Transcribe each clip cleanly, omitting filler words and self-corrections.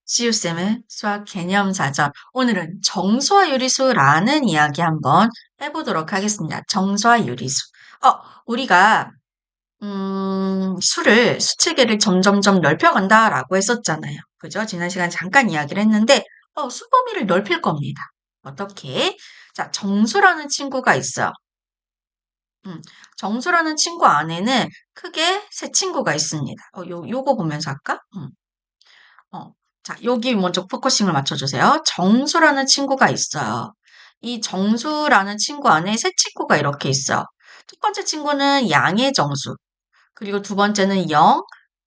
지우쌤의 수학 개념사전. 오늘은 정수와 유리수라는 이야기 한번 해보도록 하겠습니다. 정수와 유리수. 우리가, 수체계를 점점점 넓혀간다라고 했었잖아요. 그죠? 지난 시간에 잠깐 이야기를 했는데, 수 범위를 넓힐 겁니다. 어떻게? 자, 정수라는 친구가 있어요. 정수라는 친구 안에는 크게 세 친구가 있습니다. 요거 보면서 할까? 어, 자, 여기 먼저 포커싱을 맞춰주세요. 정수라는 친구가 있어요. 이 정수라는 친구 안에 세 친구가 이렇게 있어요. 첫 번째 친구는 양의 정수, 그리고 두 번째는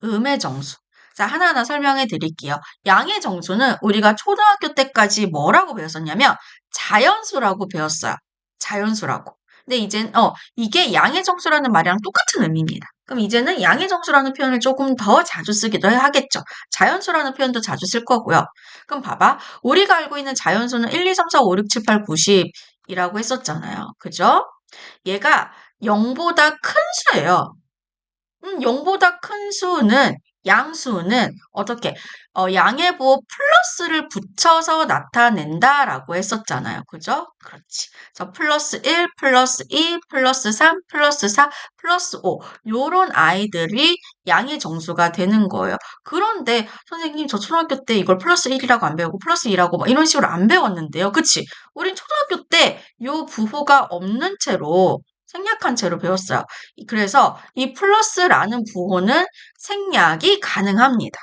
음의 정수. 자, 하나하나 설명해 드릴게요. 양의 정수는 우리가 초등학교 때까지 뭐라고 배웠었냐면 자연수라고 배웠어요. 자연수라고. 근데 이젠 이게 양의 정수라는 말이랑 똑같은 의미입니다. 그럼 이제는 양의 정수라는 표현을 조금 더 자주 쓰기도 하겠죠. 자연수라는 표현도 자주 쓸 거고요. 그럼 봐봐. 우리가 알고 있는 자연수는 1, 2, 3, 4, 5, 6, 7, 8, 90이라고 했었잖아요. 그죠? 얘가 0보다 큰 수예요. 0보다 큰 수는, 양수는 어떻게, 양의 부호 플러스를 붙여서 나타낸다라고 했었잖아요. 그죠? 그렇지. 그래서 플러스 1, 플러스 2, 플러스 3, 플러스 4, 플러스 5. 요런 아이들이 양의 정수가 되는 거예요. 그런데 선생님, 저 초등학교 때 이걸 플러스 1이라고 안 배우고 플러스 2라고 막 이런 식으로 안 배웠는데요. 그치? 우린 초등학교 때 요 부호가 없는 채로 생략한 채로 배웠어요. 그래서 이 플러스라는 부호는 생략이 가능합니다.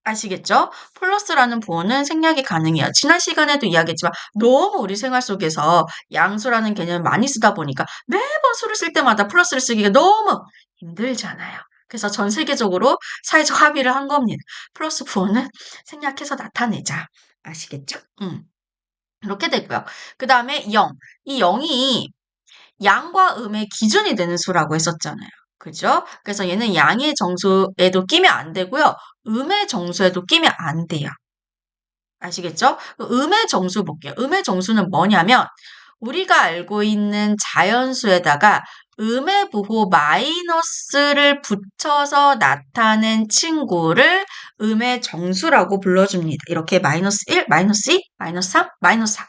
아시겠죠? 플러스라는 부호는 생략이 가능해요. 지난 시간에도 이야기했지만 너무 우리 생활 속에서 양수라는 개념을 많이 쓰다 보니까 매번 수를 쓸 때마다 플러스를 쓰기가 너무 힘들잖아요. 그래서 전 세계적으로 사회적 합의를 한 겁니다. 플러스 부호는 생략해서 나타내자. 아시겠죠? 이렇게 되고요. 그 다음에 0. 이 0이 양과 음의 기준이 되는 수라고 했었잖아요. 그죠? 그래서 얘는 양의 정수에도 끼면 안 되고요. 음의 정수에도 끼면 안 돼요. 아시겠죠? 음의 정수 볼게요. 음의 정수는 뭐냐면 우리가 알고 있는 자연수에다가 음의 부호 마이너스를 붙여서 나타낸 친구를 음의 정수라고 불러줍니다. 이렇게 마이너스 1, 마이너스 2, 마이너스 3, 마이너스 4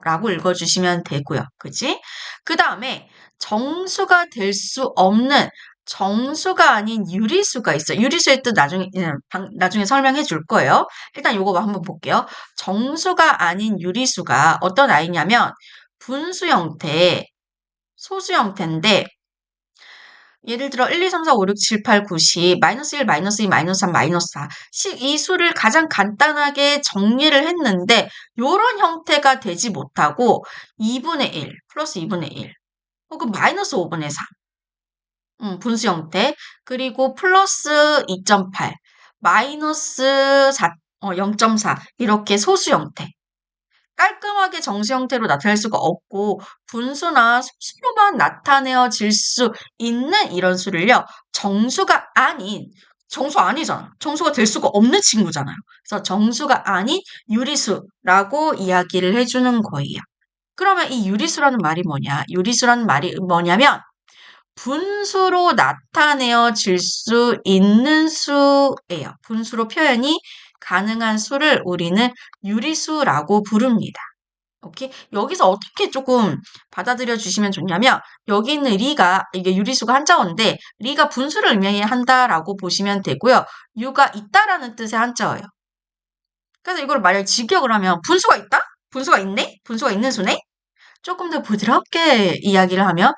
라고 읽어주시면 되고요. 그지? 그 다음에 정수가 될 수 없는 정수가 아닌 유리수가 있어요. 유리수의 뜻 나중에 설명해 줄 거예요. 일단 요거 한번 볼게요. 정수가 아닌 유리수가 어떤 아이냐면 분수 형태, 소수 형태인데 예를 들어 1, 2, 3, 4, 5, 6, 7, 8, 9, 10, 마이너스 1, 마이너스 2, 마이너스 3, 마이너스 4. 이 수를 가장 간단하게 정리를 했는데 요런 형태가 되지 못하고 2분의 1, 플러스 2분의 1, 혹은 마이너스 5분의 3. 분수 형태. 그리고 플러스 2.8, 마이너스 0.4 이렇게 소수 형태. 깔끔하게 정수 형태로 나타낼 수가 없고 분수나 소수로만 나타내어질 수 있는 이런 수를요. 정수가 아닌 정수 아니잖아. 정수가 될 수가 없는 친구잖아요. 그래서 정수가 아닌 유리수라고 이야기를 해주는 거예요. 그러면 이 유리수라는 말이 뭐냐? 유리수라는 말이 뭐냐면 분수로 나타내어질 수 있는 수예요. 분수로 표현이 가능한 수를 우리는 유리수라고 부릅니다. 오케이? 여기서 어떻게 조금 받아들여 주시면 좋냐면 여기 있는 리가 이게 유리수가 한자어인데 리가 분수를 의미한다라고 보시면 되고요. 유가 있다라는 뜻의 한자어예요. 그래서 이걸 만약에 직역을 하면 분수가 있다? 분수가 있네? 분수가 있는 수네? 조금 더 부드럽게 이야기를 하면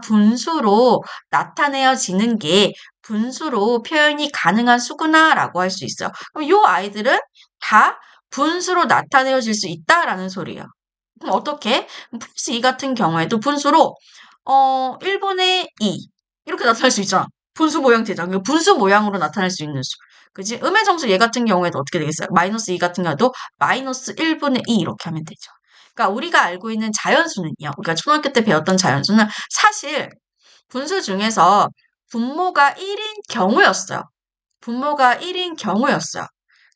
분수로 나타내어지는 게 분수로 표현이 가능한 수구나라고 할 수 있어요. 그럼 이 아이들은 다 분수로 나타내어질 수 있다라는 소리예요. 그럼 어떻게? 플러스 2 같은 경우에도 분수로 1분의 2 이렇게 나타낼 수 있잖아. 분수 모양체죠. 그러니까 분수 모양으로 나타낼 수 있는 수. 그지? 음의 정수 얘 같은 경우에도 어떻게 되겠어요? 마이너스 2 같은 경우도 마이너스 1분의 2 이렇게 하면 되죠. 그러니까 우리가 알고 있는 자연수는요. 우리가 초등학교 때 배웠던 자연수는 사실 분수 중에서 분모가 1인 경우였어요. 분모가 1인 경우였어요.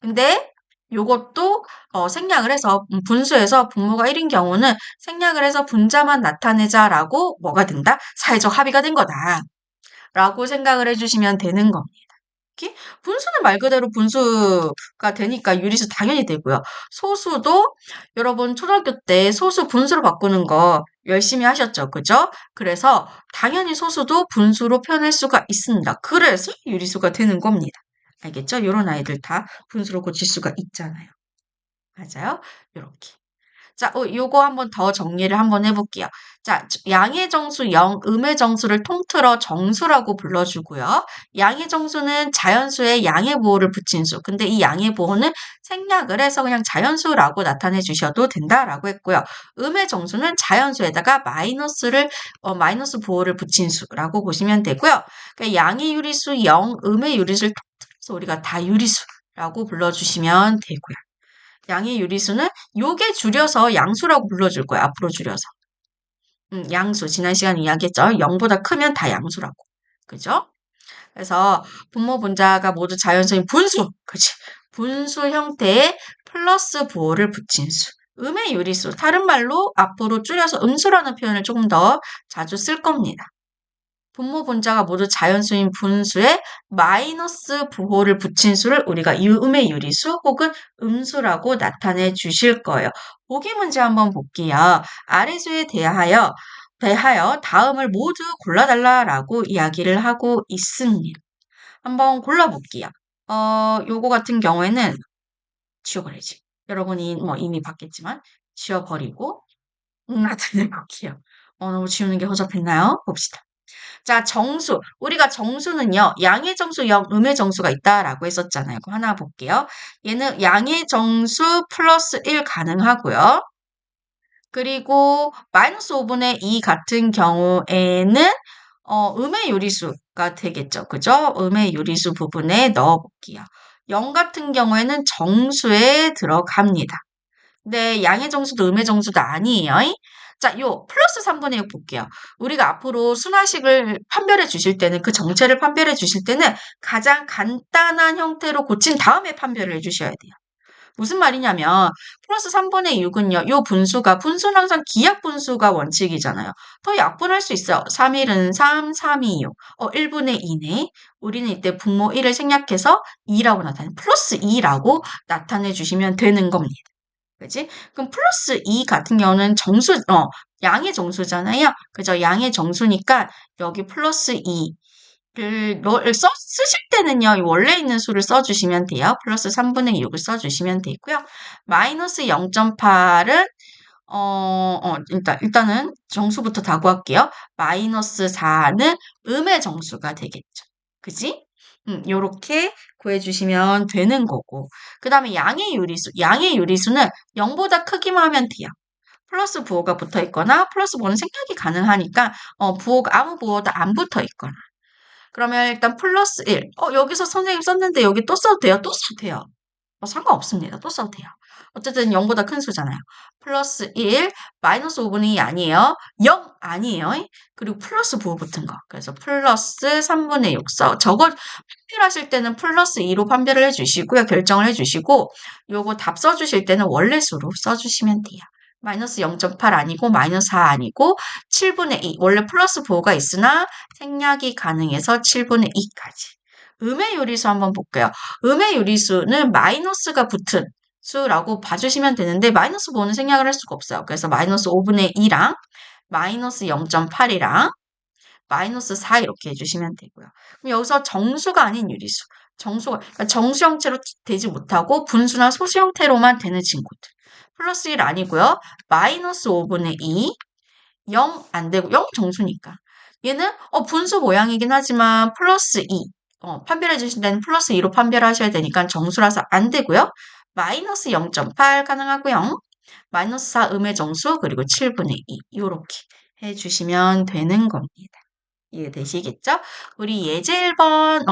근데 요것도 생략을 해서 분수에서 분모가 1인 경우는 생략을 해서 분자만 나타내자라고 뭐가 된다? 사회적 합의가 된 거다. 라고 생각을 해주시면 되는 겁니다. 분수는 말 그대로 분수가 되니까 유리수 당연히 되고요. 소수도 여러분 초등학교 때 소수 분수로 바꾸는 거 열심히 하셨죠. 그죠? 그래서 당연히 소수도 분수로 표현할 수가 있습니다. 그래서 유리수가 되는 겁니다. 알겠죠? 이런 아이들 다 분수로 고칠 수가 있잖아요. 맞아요? 요렇게. 자, 요거 한번 더 정리를 한번 해볼게요. 자, 양의 정수 0, 음의 정수를 통틀어 정수라고 불러주고요. 양의 정수는 자연수에 양의 보호를 붙인 수. 근데 이 양의 보호는 생략을 해서 그냥 자연수라고 나타내 주셔도 된다라고 했고요. 음의 정수는 자연수에다가 마이너스 보호를 붙인 수라고 보시면 되고요. 그러니까 양의 유리수 0, 음의 유리수를 통틀어서 우리가 다 유리수라고 불러주시면 되고요. 양의 유리수는 요게 줄여서 양수라고 불러줄 거예요. 앞으로 줄여서. 양수. 지난 시간에 이야기했죠. 0보다 크면 다 양수라고. 그죠? 그래서 분모 분자가 모두 자연수인 분수. 그치? 분수 형태의 플러스 부호를 붙인 수. 음의 유리수. 다른 말로 앞으로 줄여서 음수라는 표현을 조금 더 자주 쓸 겁니다. 분모 분자가 모두 자연수인 분수에 마이너스 부호를 붙인 수를 우리가 음의 유리수 혹은 음수라고 나타내 주실 거예요. 보기 문제 한번 볼게요. 아래 수에 대하여 다음을 모두 골라달라라고 이야기를 하고 있습니다. 한번 골라볼게요. 요거 같은 경우에는 지워버리지. 여러분이 뭐 이미 봤겠지만 지워버리고 나타내 볼게요. 너무 지우는 게 허접했나요? 봅시다. 자, 정수. 우리가 정수는요, 양의 정수 0, 음의 정수가 있다라고 했었잖아요. 그거 하나 볼게요. 얘는 양의 정수 플러스 1 가능하고요. 그리고 마이너스 5분의 2 같은 경우에는 음의 유리수가 되겠죠. 그죠? 음의 유리수 부분에 넣어볼게요. 0 같은 경우에는 정수에 들어갑니다. 네, 양의 정수도 음의 정수도 아니에요. 자, 요 플러스 3분의 6 볼게요. 우리가 앞으로 순화식을 판별해 주실 때는 그 정체를 판별해 주실 때는 가장 간단한 형태로 고친 다음에 판별을 해 주셔야 돼요. 무슨 말이냐면 플러스 3분의 6은요. 요 분수는 항상 기약 분수가 원칙이잖아요. 더 약분할 수 있어요. 3일은 3, 3이 6. 1분의 2네. 우리는 이때 분모 1을 생략해서 2라고 플러스 2라고 나타내 주시면 되는 겁니다. 그지? 그럼 플러스 2 같은 경우는 양의 정수잖아요. 그죠? 양의 정수니까 여기 플러스 2를 쓰실 때는요, 원래 있는 수를 써주시면 돼요. 플러스 3분의 6을 써주시면 되고요. 마이너스 0.8은, 일단은 정수부터 다 구할게요. 마이너스 4는 음의 정수가 되겠죠. 그지? 요렇게 구해주시면 되는 거고. 그 다음에 양의 유리수. 양의 유리수는 0보다 크기만 하면 돼요. 플러스 부호가 붙어 있거나 플러스 부호는 생략이 가능하니까 아무 부호도 안 붙어 있거나. 그러면 일단 플러스 1. 여기서 선생님 썼는데 여기 또 써도 돼요? 또 써도 돼요. 상관없습니다. 또 써도 돼요. 어쨌든 0보다 큰 수잖아요. 플러스 1, 마이너스 5분의 2 아니에요. 0 아니에요. 그리고 플러스 부호 붙은 거. 그래서 플러스 3분의 6 저거 판별하실 때는 플러스 2로 판별을 해주시고요. 결정을 해주시고 요거 답 써주실 때는 원래 수로 써주시면 돼요. 마이너스 0.8 아니고 마이너스 4 아니고 7분의 2. 원래 플러스 부호가 있으나 생략이 가능해서 7분의 2까지. 음의 유리수 한번 볼게요. 음의 유리수는 마이너스가 붙은 수라고 봐주시면 되는데 마이너스 부호는 생략을 할 수가 없어요. 그래서 마이너스 5분의 2랑 마이너스 0.8이랑 마이너스 4 이렇게 해주시면 되고요. 그럼 여기서 정수가 아닌 유리수. 그러니까 정수 형태로 되지 못하고 분수나 소수 형태로만 되는 친구들. 플러스 1 아니고요. 마이너스 5분의 2, 0 안 되고 0 정수니까. 얘는 분수 모양이긴 하지만 플러스 2. 판별해 주신 데는 플러스 2로 판별하셔야 되니까 정수라서 안 되고요. 마이너스 0.8 가능하고요. 마이너스 4 음의 정수 그리고 7분의 2 이렇게 해주시면 되는 겁니다. 이해되시겠죠? 우리 예제 1번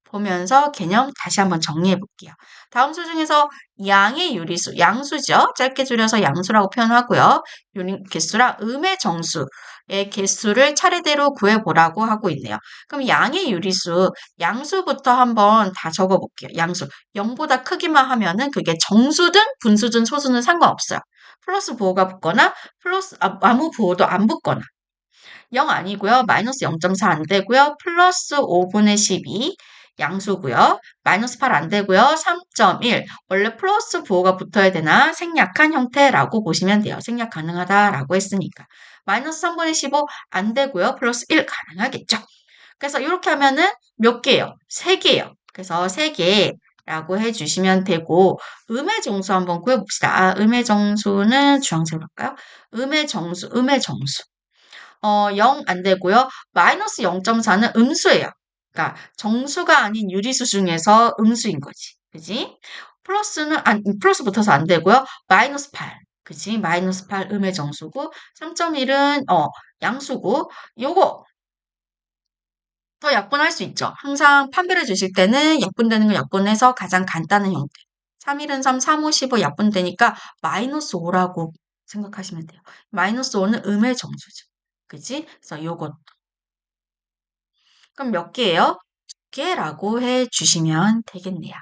보면서 개념 다시 한번 정리해 볼게요. 다음 수 중에서 양의 유리수, 양수죠. 짧게 줄여서 양수라고 표현하고요. 개수랑 음의 정수의 개수를 차례대로 구해보라고 하고 있네요. 그럼 양의 유리수, 양수부터 한번 다 적어볼게요. 양수, 0보다 크기만 하면은 그게 정수든 분수든 소수는 상관없어요. 플러스 부호가 붙거나 아무 부호도 안 붙거나 0 아니고요. 마이너스 0.4 안 되고요. 플러스 5분의 12, 양수고요. 마이너스 8 안 되고요. 3.1. 원래 플러스 부호가 붙어야 되나 생략한 형태라고 보시면 돼요. 생략 가능하다라고 했으니까. 마이너스 3분의 15 안 되고요. 플러스 1 가능하겠죠. 그래서 이렇게 하면은 몇 개예요? 3개예요. 그래서 3개라고 해주시면 되고 음의 정수 한번 구해봅시다. 음의 정수는 주황색으로 할까요? 음의 정수. 0 안 되고요. 마이너스 0.4는 음수예요. 그러니까 정수가 아닌 유리수 중에서 음수인 거지. 그지? 플러스 붙어서 안 되고요. 마이너스 8. 그지? 마이너스 8 음의 정수고 3.1은 양수고 요거 더 약분할 수 있죠. 항상 판별해 주실 때는 약분되는 거 약분해서 가장 간단한 형태. 3일은 3, 3, 5, 15 약분되니까 마이너스 5라고 생각하시면 돼요. 마이너스 5는 음의 정수죠. 그지? 그래서 요것. 그럼 몇 개예요? 두 개라고 해 주시면 되겠네요.